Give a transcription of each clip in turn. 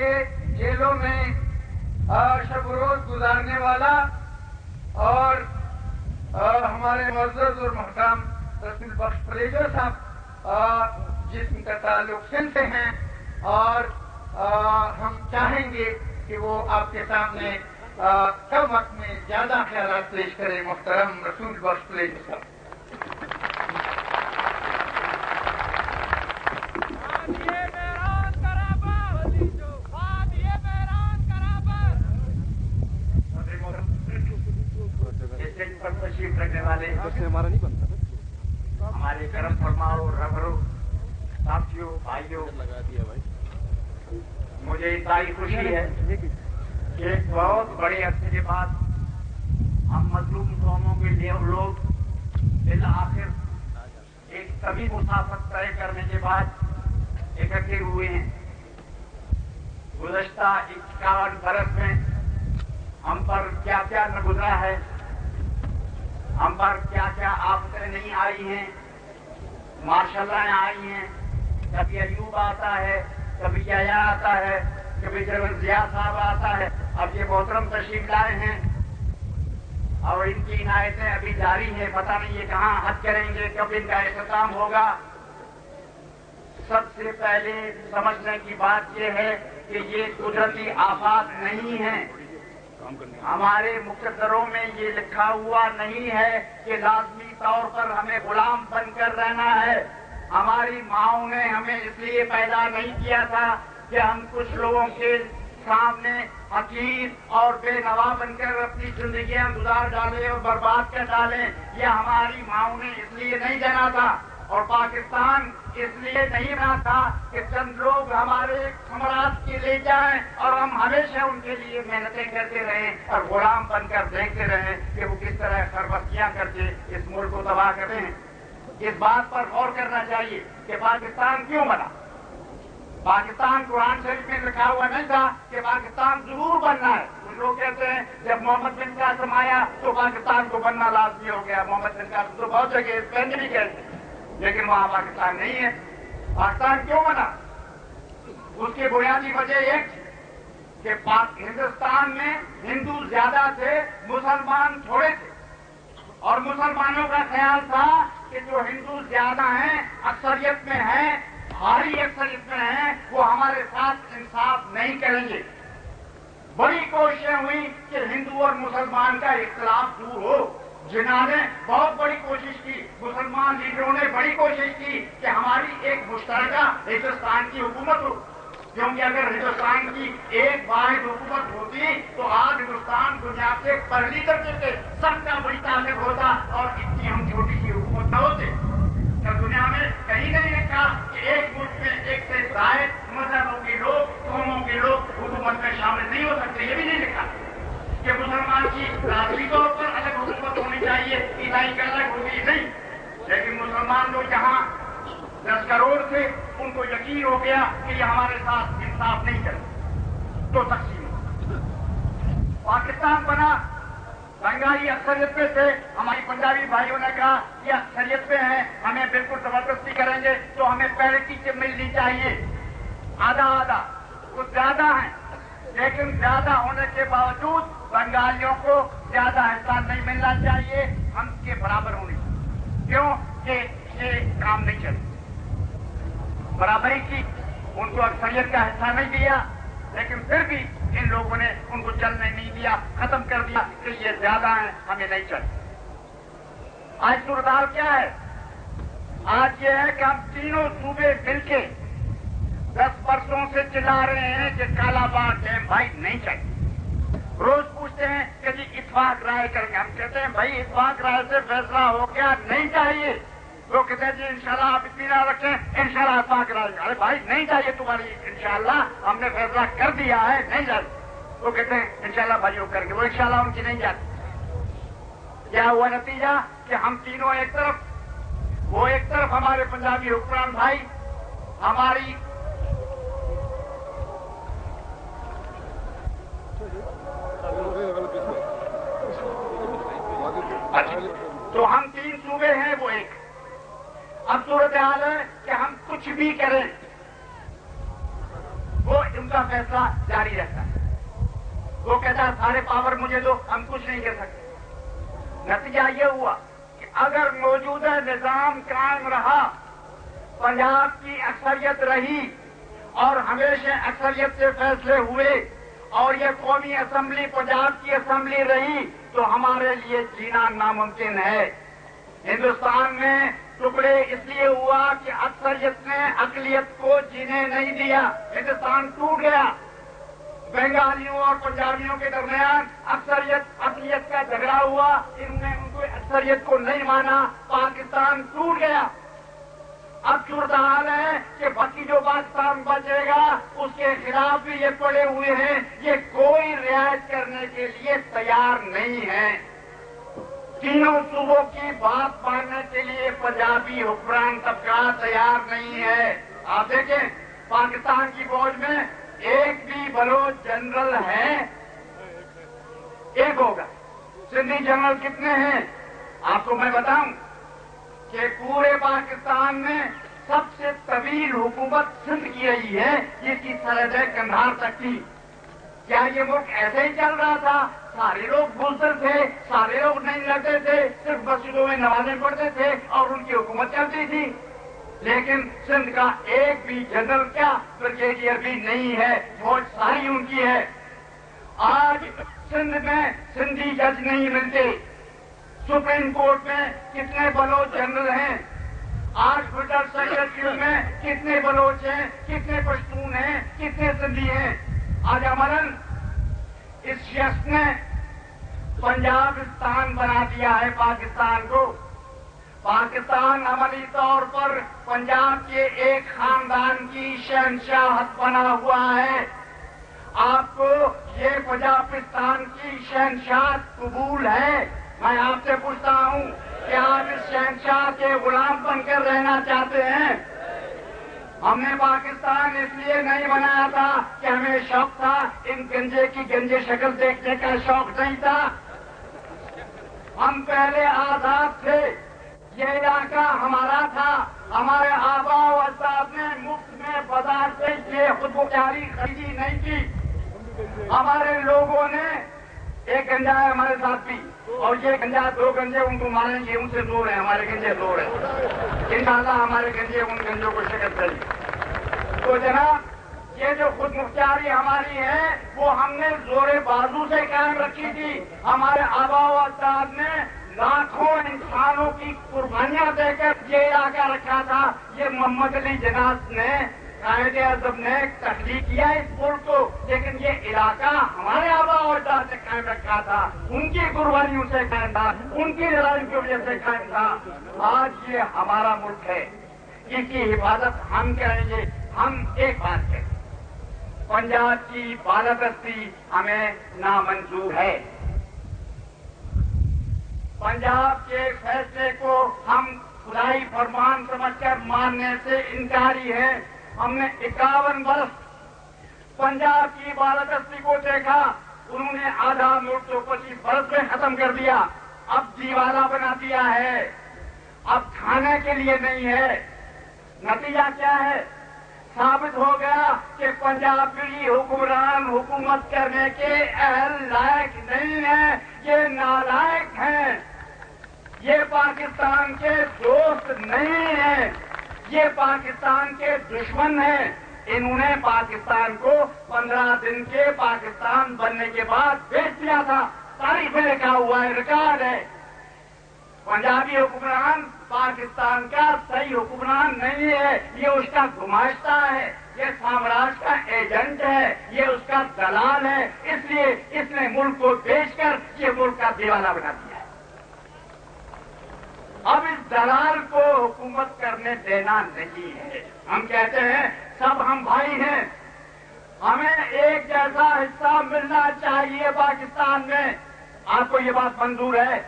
کے جیلوں میں شب و روز گزارنے والا اور ہمارے معزز اور محترم رسول بخش پریجر صاحب جسم کا تعلق سندھ سے ہیں، اور ہم چاہیں گے کہ وہ آپ کے سامنے کم وقت میں زیادہ خیالات پیش کریں۔ محترم رسول بخش پریجر صاحب۔ تشریف رکھنے والے ہمارا نہیں بنتا، ہمارے کرم فرماؤ رہبروں، ساتھیوں، بھائیوں، لگا دیا بھائی۔ مجھے اتنی خوشی ہے کہ ایک بہت بڑے عرصے کے بعد ہم مظلوم قوموں کے لیے لوگ بالآخر ایک طویل مسافت طے کرنے کے بعد اکٹھے ہوئے ہیں۔ گزشتہ 51 برس میں ہم پر کیا کیا نہ گزرا ہے، ہم پر کیا کیا آفتیں نہیں آئی ہیں، ماشاء اللہ آئی ہیں۔ کبھی ایوب آتا ہے، کبھی یحییٰ آتا ہے، کبھی جنرل ضیاء صاحب آتا ہے، اب یہ محترم تشریف لائے ہیں اور ان کی عنایتیں ابھی جاری ہیں، پتہ نہیں یہ کہاں حد کریں گے، کب ان کا اختتام ہوگا۔ سب سے پہلے سمجھنے کی بات یہ ہے کہ یہ قدرتی آفات نہیں ہیں۔ ہمارے مقدروں میں یہ لکھا ہوا نہیں ہے کہ لازمی طور پر ہمیں غلام بن کر رہنا ہے۔ ہماری ماؤں نے ہمیں اس لیے پیدا نہیں کیا تھا کہ ہم کچھ لوگوں کے سامنے حقیر اور بے نوا بن کر اپنی زندگیاں گزار ڈالیں اور برباد کر ڈالیں۔ یہ ہماری ماؤں نے اس لیے نہیں جانا تھا، اور پاکستان اس لیے نہیں بنا تھا کہ چند لوگ ہمارے سمراٹ کے لے جائیں اور ہم ہمیشہ ان کے لیے محنتیں کرتے رہیں اور غلام بن کر دیکھتے رہیں کہ وہ کس طرح سربستیاں کر کے اس ملک کو تباہ کرتے ہیں۔ اس بات پر غور کرنا چاہیے کہ پاکستان کیوں بنا۔ پاکستان قرآن شریف میں لکھا ہوا نہیں تھا کہ پاکستان ضرور بننا ہے۔ کچھ لوگ کہتے ہیں جب محمد بن قاسم آیا تو پاکستان کو بننا لازمی ہو گیا۔ محمد بن قاسم تو بہت جگہ اسپین بھی کہتے ہیں، لیکن وہاں پاکستان نہیں ہے۔ پاکستان کیوں بنا؟ اس کی بنیادی وجہ ایک کہ ہندوستان میں ہندو زیادہ تھے، مسلمان تھوڑے تھے، اور مسلمانوں کا خیال تھا کہ جو ہندو زیادہ ہیں، اکثریت میں ہیں، بھاری اکثریت میں ہیں، وہ ہمارے ساتھ انصاف نہیں کریں گے۔ بڑی کوششیں ہوئی کہ ہندو اور مسلمان کا اختلاف دور ہو۔ جنہوں نے بہت بڑی کوشش کی، مسلمان لیڈروں نے بڑی کوشش کی کہ ہماری ایک مشترکہ ہندوستان کی حکومت ہو، کیونکہ اگر ہندوستان کی ایک واحد حکومت ہوتی تو آج ہندوستان دنیا کے پہلی درجے سے سب کا بڑی طاقت ہوتا اور اتنی ہم چھوٹی سی حکومت نہ ہوتے۔ دنیا میں کہیں نہیں لکھا کہ ایک ملک میں ایک سے زائد مذہبوں کے لوگ، قوموں کے لوگ حکومت میں شامل نہیں ہو سکتے۔ یہ بھی نہیں لکھا کہ مسلمان کی ذاتی طور پر الگ حکومت ہونی چاہیے، عیسائی کا الگ ہوگی، نہیں۔ لیکن مسلمان لوگ جہاں 10 کروڑ تھے، ان کو یقین ہو گیا کہ یہ ہمارے ساتھ انصاف نہیں کرے، تو تقسیم ہو۔ پاکستان بنا، بنگالی اکثریت پہ تھے، ہماری پنجابی بھائیوں نے کہا یہ اکثریت پہ ہیں، ہمیں بالکل زبردستی کریں گے تو ہمیں پیرٹی سے ملنی چاہیے، آدھا آدھا۔ کچھ زیادہ ہیں، لیکن زیادہ ہونے کے باوجود بنگالیوں کو زیادہ حصہ نہیں ملنا چاہیے، ہم کے برابر ہونی چاہیے۔ کیوں کہ یہ کام نہیں چلے، برابری کی، ان کو اکثریت کا حصہ نہیں دیا، لیکن پھر بھی ان لوگوں نے ان کو چلنے نہیں دیا، ختم کر دیا کہ یہ زیادہ ہیں، ہمیں نہیں چلے۔ آج صورتحال کیا ہے؟ آج یہ ہے کہ ہم تینوں صوبے مل کے 10 برسوں سے چلا رہے ہیں کہ کالا باغ ڈیم بھائی نہیں چاہیے۔ روز پوچھتے ہیں کہ جی اتفاق رائے کریں گے، ہم کہتے ہیں بھائی اتفاق رائے سے فیصلہ ہو گیا، نہیں چاہیے۔ وہ کہتے ہیں جی انشاءاللہ آپ اطمینان رکھیں، انشاءاللہ اتفاق رائے۔ ارے بھائی نہیں چاہیے تمہاری انشاءاللہ، ہم نے فیصلہ کر دیا ہے، نہیں چاہیے۔ وہ کہتے ہیں انشاءاللہ بھائی وہ کر کے، وہ انشاءاللہ ان کی نہیں جاتی۔ کیا ہوا نتیجہ کہ ہم تینوں ایک طرف، وہ ایک طرف ہمارے پنجابی حکمران بھائی، ہماری تو ہم 3 صوبے ہیں، وہ ایک۔ اب صورتحال ہے کہ ہم کچھ بھی کریں، وہ کا فیصلہ جاری رہتا ہے. وہ کہتا ہے سارے پاور مجھے دو، ہم کچھ نہیں کر سکتے. نتیجہ یہ ہوا کہ اگر موجودہ نظام قائم رہا، پنجاب کی اکثریت رہی اور ہمیشہ اکثریت سے فیصلے ہوئے اور یہ قومی اسمبلی پنجاب کی اسمبلی رہی، تو ہمارے لیے جینا ناممکن ہے. ہندوستان میں ٹکڑے اس لیے ہوا کہ اکثریت نے اقلیت کو جینے نہیں دیا. ہندوستان ٹوٹ گیا. بنگالیوں اور پنجابیوں کے درمیان اقلیت کا جھگڑا ہوا، انہوں نے ان کو اکثریت کو نہیں مانا، پاکستان ٹوٹ گیا. اب صورتحال ہے کہ باقی جو پاکستان بچے گا اس کے خلاف بھی یہ پڑے ہوئے ہیں، یہ کوئی رعایت کرنے کے لیے تیار نہیں ہے. تینوں صوبوں کی بات ماننے کے لیے پنجابی حکمران طبقہ تیار نہیں ہے. آپ دیکھیں پاکستان کی فوج میں ایک بھی بلوچ جنرل ہے؟ ایک ہوگا. سندھی جنرل کتنے ہیں؟ آپ کو میں بتاؤں کہ پورے پاکستان میں سب سے طویل حکومت سندھ کی رہی ہے، جس کی سرحد قندھار تک تھی. کیا یہ ملک ایسے ہی چل رہا تھا؟ سارے لوگ بزدل تھے، سارے لوگ نہیں لڑتے تھے، صرف مسجدوں میں نمازیں پڑھتے تھے اور ان کی حکومت چلتی تھی. لیکن سندھ کا ایک بھی جنرل کیا بریگیڈیئر بھی نہیں ہے، فوج ساری ان کی ہے. آج سندھ میں سندھی جج نہیں ملتے. سپریم کورٹ میں کتنے بلوچ جنرل ہیں؟ آج فیڈرل سیکرٹری میں کتنے بلوچ ہیں، کتنے پشتون ہیں، کتنے سندھی ہیں؟ آج امرن اس شخص نے پنجابستان بنا دیا ہے پاکستان کو. پاکستان عملی طور پر پنجاب کے ایک خاندان کی شہنشاہت بنا ہوا ہے. آپ کو یہ پنجابستان کی شہنشاہت قبول ہے؟ میں آپ سے پوچھتا ہوں کہ آپ اس شہنشاہ کے غلام بن کر رہنا چاہتے ہیں؟ ہم نے پاکستان اس لیے نہیں بنایا تھا کہ ہمیں شوق تھا ان گنجے کی گنجے شکل دیکھنے کا شوق نہیں تھا. ہم پہلے آزاد تھے، یہ علاقہ ہمارا تھا. ہمارے آبا و اجداد نے مفت میں بازار سے یہ خود مختاری خریدی نہیں کی. ہمارے لوگوں نے ایک گنجا ہے ہمارے ساتھ بھی، اور یہ گنجا دو گنجے ان کو ماریں گے، ان سے دور ہے، ہمارے گنجے دور ہے. انشاءاللہ ہمارے گنجے ان گنجوں کو شکست دیں گے. تو جناب یہ جو خود مختاری ہماری ہے وہ ہم نے زور بازو سے قائم رکھی تھی. ہمارے آبا و اجداد نے لاکھوں انسانوں کی قربانیاں دے کر یہ علاقہ رکھا تھا. یہ محمد علی جناح نے قائد اعظم نے تخلیق کیا اس ملک کو، لیکن یہ علاقہ ہمارے آبا و اجداد نے قائم رکھا تھا. ان کی قربانیوں سے قائم تھا، ان کی لڑائیوں کی وجہ سے قائم تھا. آج یہ ہمارا ملک ہے، اس کی حفاظت ہم کریں گے. ہم ایک بات کہیں، پنجاب کی بالادستی ہمیں نامنظور ہے. پنجاب کے فیصلے کو ہم خدائی فرمان سمجھ کر ماننے سے انکاری ہیں. ہم نے 51 برس پنجاب کی بالادستی کو دیکھا. انہوں نے آدھا ملک تو 25 برس میں ختم کر دیا. اب دیوالا بنا دیا ہے، اب کھانے کے لیے نہیں ہے. نتیجہ کیا ہے؟ ثابت ہو گیا کہ پنجابی حکمران حکومت کرنے کے اہل لائق نہیں ہیں، یہ نالائق ہیں. یہ پاکستان کے دوست نہیں ہیں، یہ پاکستان کے دشمن ہیں. انہوں نے پاکستان کو 15 دن کے پاکستان بننے کے بعد بیچ دیا تھا. تاریخ میں لکھا ہوا ہے، ریکارڈ ہے. پنجابی حکمران پاکستان کا صحیح حکمران نہیں ہے، یہ اس کا گماشتہ ہے، یہ سامراج کا ایجنٹ ہے، یہ اس کا دلال ہے. اس لیے اس نے ملک کو بیچ کر یہ ملک کا دیوالا بنا دیا ہے. اب اس دلال کو حکومت کرنے دینا نہیں ہے. ہم کہتے ہیں سب ہم بھائی ہیں، ہمیں ایک جیسا حصہ ملنا چاہیے پاکستان میں. آپ کو یہ بات منظور ہے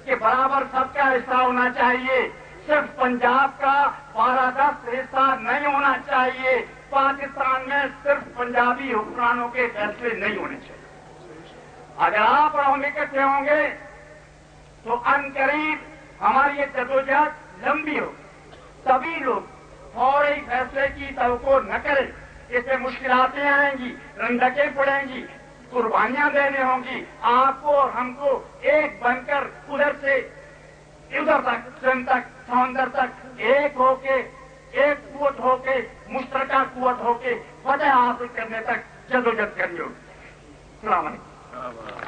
کہ برابر سب کا حصہ ہونا چاہیے، صرف پنجاب کا 12-10 حصہ نہیں ہونا چاہیے. پاکستان میں صرف پنجابی حکمرانوں کے فیصلے نہیں ہونے چاہیے. اگر آپ اور ہم اکٹھے ہوں گے تو عنقریب ہماری یہ جدوجہد لمبی ہو. سبھی لوگ فوری فیصلے کی توقع نہ کریں. اس سے مشکلاتیں آئیں گی، رندقیں پڑیں گی، قربانیاں دینے ہوں گی. آپ کو اور ہم کو ایک بن کر ادھر سے ادھر تک، چند تک، سمندر تک ایک ہو کے، ایک قوت ہو کے، مشترکہ قوت ہو کے فتح حاصل کرنے تک جدوجہد کرنی ہوگی. السلام علیکم.